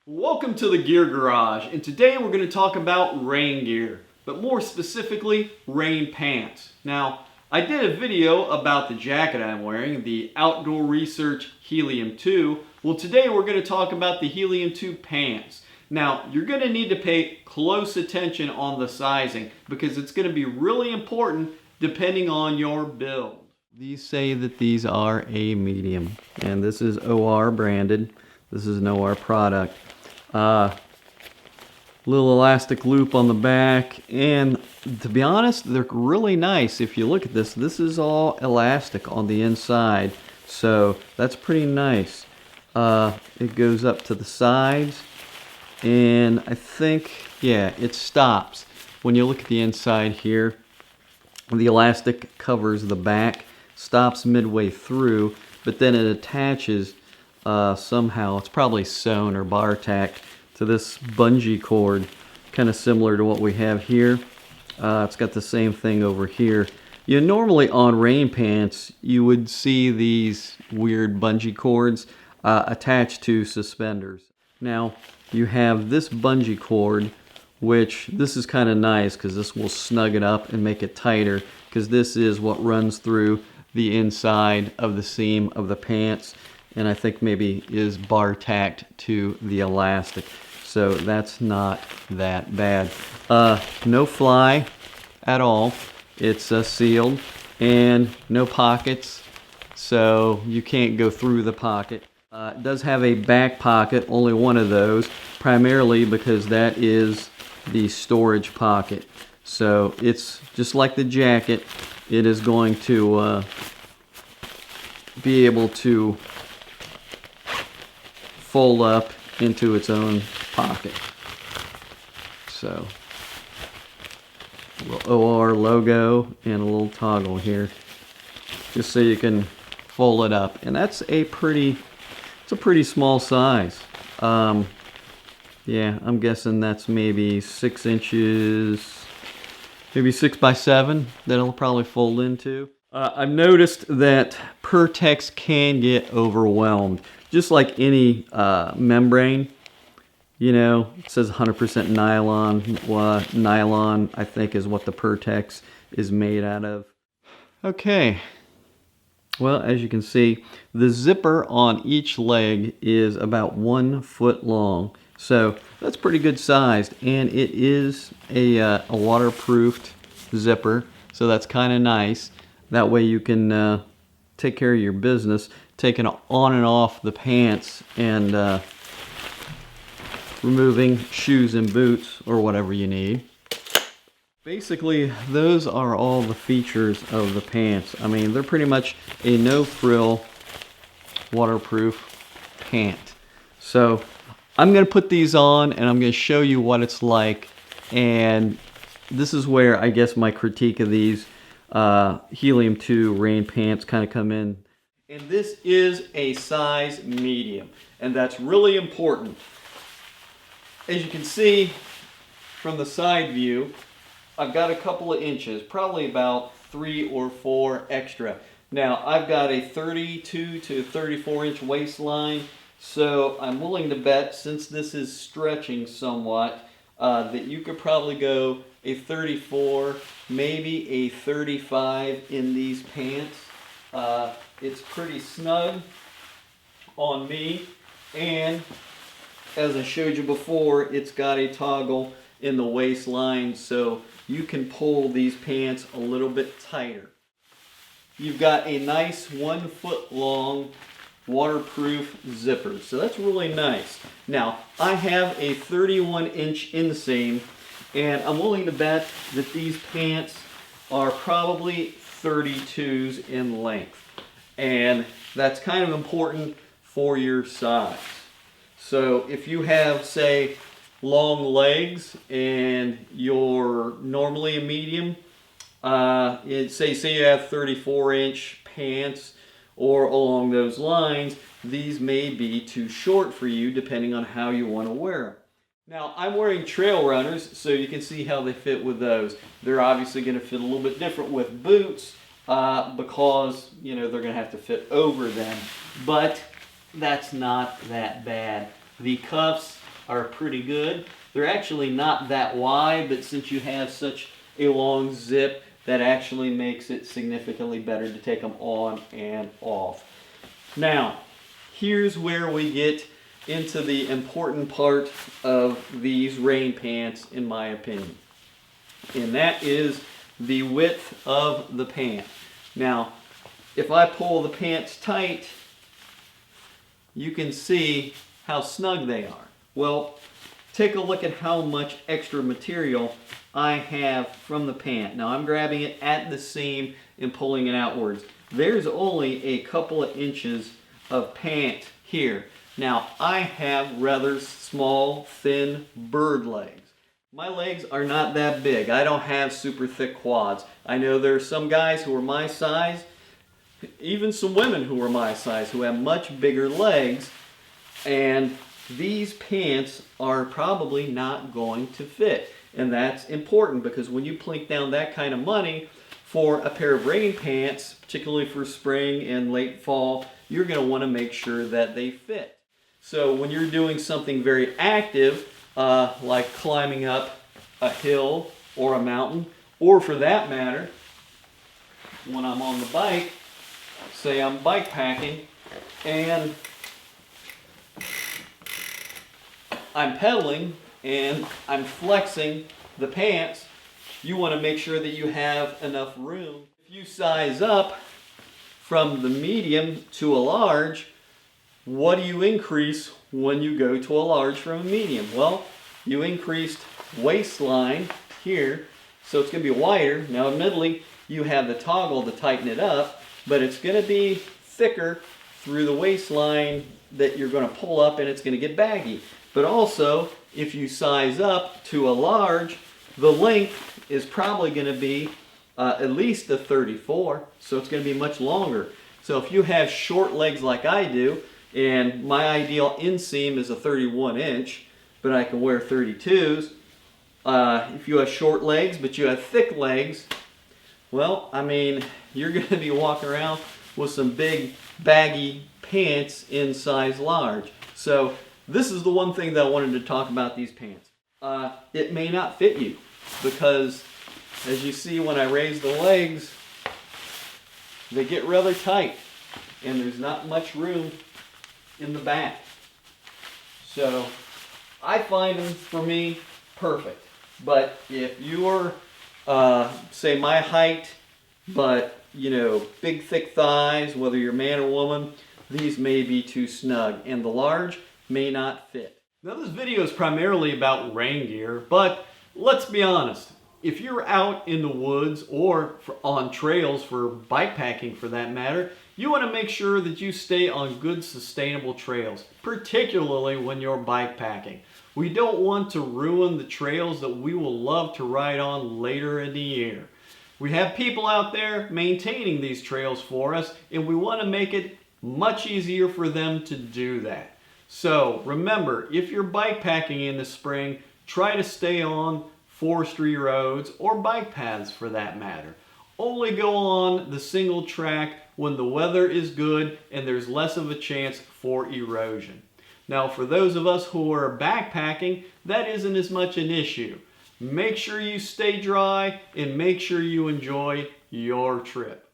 Welcome to the Gear Garage, and today we're going to talk about rain gear, but more specifically, rain pants. Now, I did a video about the jacket I'm wearing, the Outdoor Research Helium II. Well, today we're going to talk about the Helium II pants. Now, you're going to need to pay close attention on the sizing because it's going to be really important depending on your build. These say that these are a medium, and this is OR branded. This is an OR product. Little elastic loop on the back, and to be honest, they're really nice. If you look at this, this is all elastic on the inside, so that's pretty nice. It goes up to the sides, and I think, yeah, it stops. When you look at the inside here, the elastic covers the back, stops midway through, but then it attaches somehow. It's probably sewn or bar tacked to this bungee cord, kind of similar to what we have here. It's got the same thing over here. Normally on rain pants you would see these weird bungee cords attached to suspenders. Now you have this bungee cord, which this is kind of nice because this will snug it up and make it tighter, because this is what runs through the inside of the seam of the pants, and I think maybe is bar tacked to the elastic. So that's not that bad. No fly at all. It's sealed, and no pockets, so you can't go through the pocket. It does have a back pocket, only one of those, primarily because that is the storage pocket. So it's just like the jacket. It is going to be able to fold up into its own pocket. So, a little OR logo and a little toggle here, just so you can fold it up. And that's it's a pretty small size. Yeah, I'm guessing that's maybe 6 inches, maybe 6 by 7 that it'll probably fold into. I've noticed that Pertex can get overwhelmed, just like any membrane. It says 100% nylon. Nylon, I think, is what the Pertex is made out of. Okay. Well, as you can see, the zipper on each leg is about 1 foot long. So that's pretty good sized, and it is a waterproofed zipper, so that's kind of nice. That way you can take care of your business, taking on and off the pants and removing shoes and boots or whatever you need. Basically, those are all the features of the pants. I mean, they're pretty much a no-frill waterproof pant. So I'm going to put these on and I'm going to show you what it's like. And this is where I guess my critique of these Helium II rain pants kind of come in. And this is a size medium, and that's really important. As you can see from the side view, I've got a couple of inches, probably about 3 or 4 extra. Now, I've got a 32 to 34 inch waistline, so I'm willing to bet, since this is stretching somewhat, that you could probably go a 34, maybe a 35 in these pants. It's pretty snug on me, and as I showed you before, it's got a toggle in the waistline, so you can pull these pants a little bit tighter. You've got a nice 1 foot long waterproof zipper, so that's really nice. Now, I have a 31 inch inseam, and I'm willing to bet that these pants are probably 32s in length, and that's kind of important for your size. So if you have, say, long legs and you're normally a medium, say you have 34 inch pants or along those lines, these may be too short for you depending on how you want to wear them. Now, I'm wearing trail runners, so you can see how they fit with those. They're obviously going to fit a little bit different with boots because they're going to have to fit over them, but that's not that bad. The cuffs are pretty good. They're actually not that wide, but since you have such a long zip, that actually makes it significantly better to take them on and off. Now, here's where we get into the important part of these rain pants, in my opinion. And that is the width of the pant. Now, if I pull the pants tight, you can see how snug they are. Well, take a look at how much extra material I have from the pant. Now I'm grabbing it at the seam and pulling it outwards. There's only a couple of inches of pant here. Now I have rather small, thin bird legs. My legs are not that big. I don't have super thick quads. I know there are some guys who are my size, even some women who are my size, who have much bigger legs, and these pants are probably not going to fit. And that's important because when you plink down that kind of money for a pair of rain pants, particularly for spring and late fall, you're going to want to make sure that they fit. So when you're doing something very active, like climbing up a hill or a mountain, or for that matter, when I'm on the bike, say I'm bikepacking and I'm pedaling and I'm flexing the pants, you want to make sure that you have enough room. If you size up from the medium to a large, what do you increase when you go to a large from a medium? Well, you increased waistline here, so it's going to be wider. Now admittedly, you have the toggle to tighten it up, but it's going to be thicker through the waistline that you're going to pull up, and it's going to get baggy. But also, if you size up to a large, the length is probably going to be at least a 34, so it's going to be much longer. So if you have short legs like I do, and my ideal inseam is a 31 inch, but I can wear 32s. If you have short legs, but you have thick legs, well, I mean, you're going to be walking around with some big baggy pants in size large. So this is the one thing that I wanted to talk about these pants. It may not fit you because, as you see when I raise the legs, they get rather tight and there's not much room in the back. So I find them, for me, perfect. But if you're, say my height, but you know, big thick thighs, whether you're man or woman, these may be too snug and the large may not fit. Now this video is primarily about rain gear, but let's be honest. If you're out in the woods or on trails for bikepacking for that matter, you want to make sure that you stay on good sustainable trails, particularly when you're bikepacking. We don't want to ruin the trails that we will love to ride on later in the year. We have people out there maintaining these trails for us, and we want to make it much easier for them to do that. So remember, if you're bikepacking in the spring, try to stay on forestry roads or bike paths for that matter. Only go on the single track when the weather is good and there's less of a chance for erosion. Now for those of us who are backpacking, that isn't as much an issue. Make sure you stay dry and make sure you enjoy your trip.